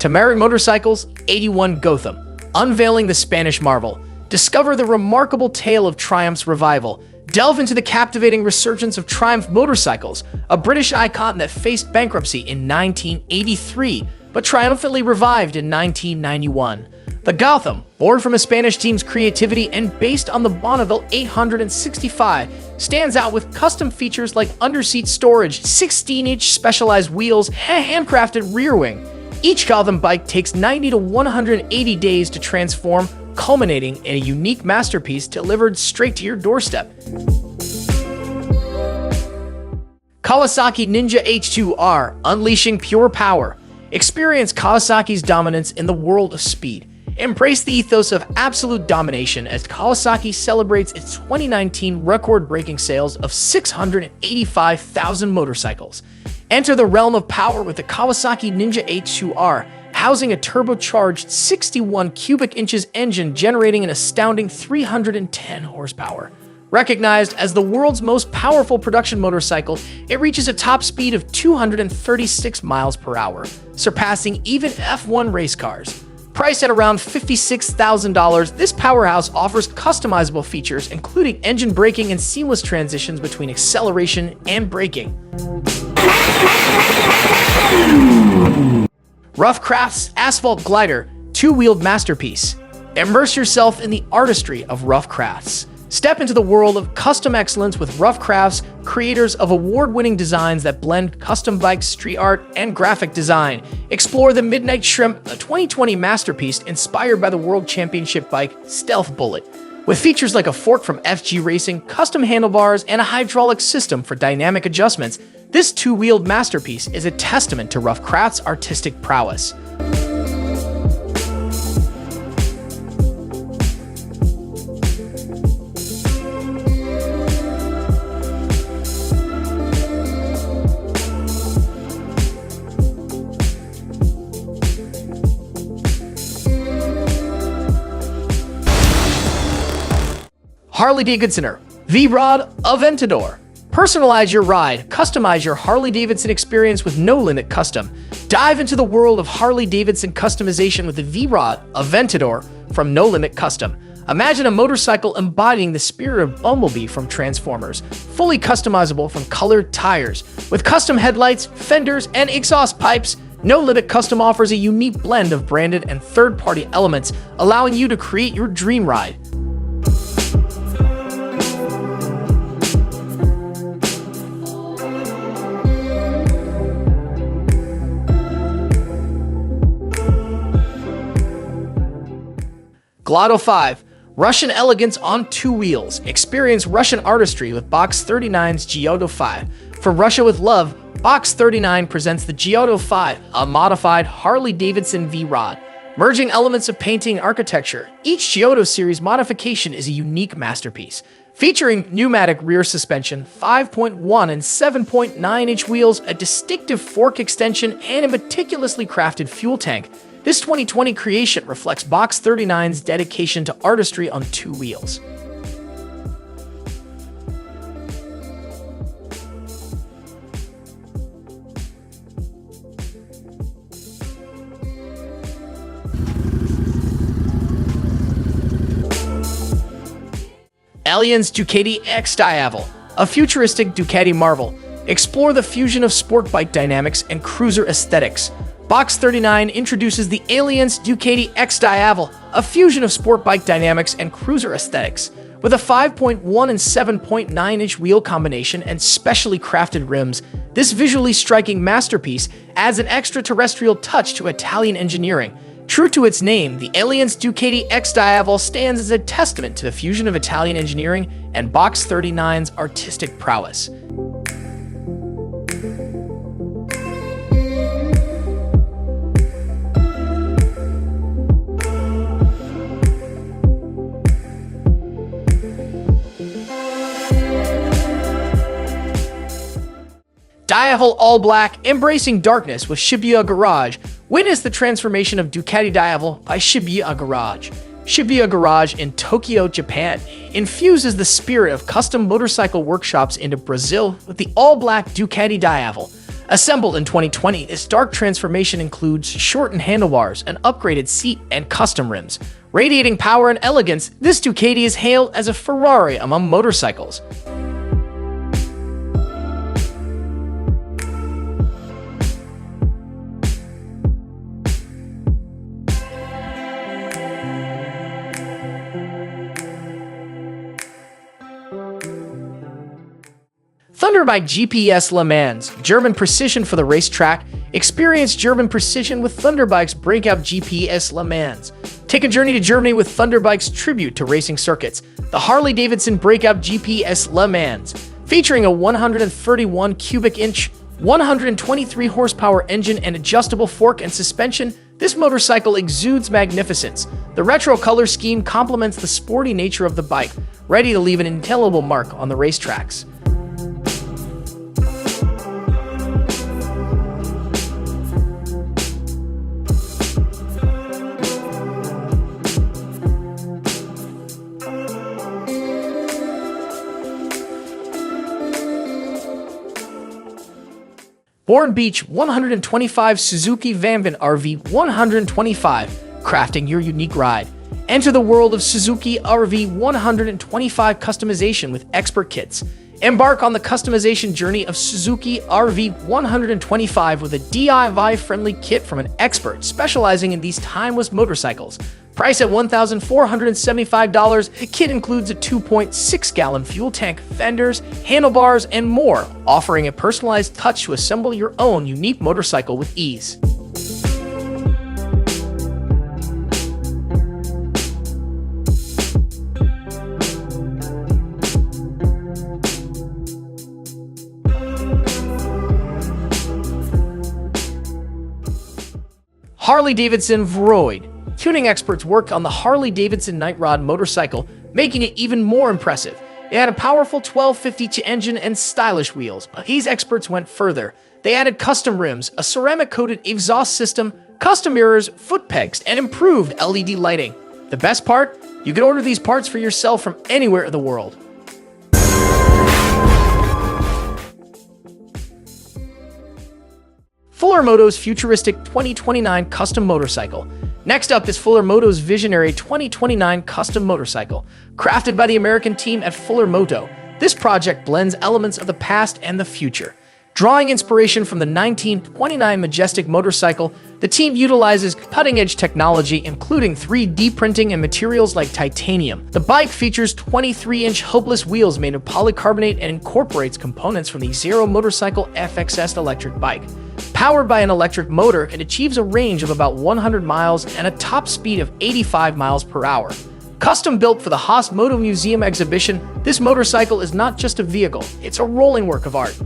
Tamarit Motorcycles 81 Gotham, unveiling the Spanish marvel. Discover the remarkable tale of Triumph's revival. Delve into the captivating resurgence of Triumph motorcycles, a British icon that faced bankruptcy in 1983, but triumphantly revived in 1991. The Gotham, born from a Spanish team's creativity and based on the Bonneville 865, stands out with custom features like underseat storage, 16-inch specialized wheels, and handcrafted rear wing. Each Gotham bike takes 90 to 180 days to transform, culminating in a unique masterpiece delivered straight to your doorstep. Kawasaki Ninja H2R, unleashing pure power. Experience Kawasaki's dominance in the world of speed. Embrace the ethos of absolute domination as Kawasaki celebrates its 2019 record-breaking sales of 685,000 motorcycles. Enter the realm of power with the Kawasaki Ninja H2R, housing a turbocharged 61 cubic inches engine generating an astounding 310 horsepower. Recognized as the world's most powerful production motorcycle, it reaches a top speed of 236 miles per hour, surpassing even F1 race cars. Priced at around $56,000, this powerhouse offers customizable features including engine braking and seamless transitions between acceleration and braking. Rough Crafts Asphalt Glider, two-wheeled masterpiece. Immerse yourself in the artistry of Rough Crafts. Step into the world of custom excellence with Rough Crafts, creators of award-winning designs that blend custom bikes, street art, and graphic design. Explore the Midnight Shrimp, a 2020 masterpiece inspired by the World Championship bike Stealth Bullet. With features like a fork from FG Racing, custom handlebars, and a hydraulic system for dynamic adjustments, this two-wheeled masterpiece is a testament to Rough Crafts' artistic prowess. Harley-Davidson V Rod Aventador. Personalize your ride, customize your Harley-Davidson experience with No Limit Custom. Dive into the world of Harley-Davidson customization with the V Rod Aventador from No Limit Custom. Imagine a motorcycle embodying the spirit of Bumblebee from Transformers, fully customizable from colored tires. With custom headlights, fenders, and exhaust pipes, No Limit Custom offers a unique blend of branded and third-party elements, allowing you to create your dream ride. Glotto 5, Russian elegance on two wheels. Experience Russian artistry with Box 39's Giotto 5. For Russia with love, Box 39 presents the Giotto 5, a modified Harley-Davidson V Rod. Merging elements of painting and architecture, each Giotto series modification is a unique masterpiece. Featuring pneumatic rear suspension, 5.1 and 7.9-inch wheels, a distinctive fork extension, and a meticulously crafted fuel tank, this 2020 creation reflects Box 39's dedication to artistry on two wheels. Aliense Ducati X-Diavel, a futuristic Ducati marvel. Explore the fusion of sport bike dynamics and cruiser aesthetics. Box 39 introduces the Aliense Ducati X-Diavel, a fusion of sport bike dynamics and cruiser aesthetics. With a 5.1 and 7.9-inch wheel combination and specially crafted rims, this visually striking masterpiece adds an extraterrestrial touch to Italian engineering. True to its name, the Aliense Ducati X-Diavel stands as a testament to the fusion of Italian engineering and Box 39's artistic prowess. Diavel All Black, embracing darkness with Shibuya Garage. Witness the transformation of Ducati Diavel by Shibuya Garage. Shibuya Garage in Tokyo, Japan, infuses the spirit of custom motorcycle workshops into Brazil with the all-black Ducati Diavel. Assembled in 2020, this dark transformation includes shortened handlebars, an upgraded seat, and custom rims. Radiating power and elegance, this Ducati is hailed as a Ferrari among motorcycles. Thunderbike GPS Le Mans, German precision for the racetrack. Experience German precision with Thunderbike's Breakout GPS Le Mans. Take a journey to Germany with Thunderbike's tribute to racing circuits, the Harley-Davidson Breakout GPS Le Mans. Featuring a 131 cubic inch, 123 horsepower engine and adjustable fork and suspension, this motorcycle exudes magnificence. The retro color scheme complements the sporty nature of the bike, ready to leave an indelible mark on the racetracks. Bourne Beach 125 Suzuki Vanvan RV 125, crafting your unique ride. Enter the world of Suzuki RV 125 customization with expert kits. Embark on the customization journey of Suzuki RV 125 with a DIY-friendly kit from an expert specializing in these timeless motorcycles. Price at $1,475, the kit includes a 2.6-gallon fuel tank, fenders, handlebars, and more, offering a personalized touch to assemble your own unique motorcycle with ease. Harley-Davidson V Rod. Tuning experts worked on the Harley-Davidson Night Rod motorcycle, making it even more impressive. It had a powerful 1250 engine and stylish wheels, but these experts went further. They added custom rims, a ceramic-coated exhaust system, custom mirrors, foot pegs, and improved LED lighting. The best part? You can order these parts for yourself from anywhere in the world. Fuller Moto's Futuristic 2029 Custom Motorcycle. Next up is Fuller Moto's Visionary 2029 Custom Motorcycle. Crafted by the American team at Fuller Moto, this project blends elements of the past and the future. Drawing inspiration from the 1929 Majestic motorcycle, the team utilizes cutting-edge technology including 3D printing and materials like titanium. The bike features 23-inch hubless wheels made of polycarbonate and incorporates components from the Zero Motorcycle FXS electric bike. Powered by an electric motor, it achieves a range of about 100 miles and a top speed of 85 miles per hour. Custom built for the Haas Moto Museum exhibition, this motorcycle is not just a vehicle, it's a rolling work of art.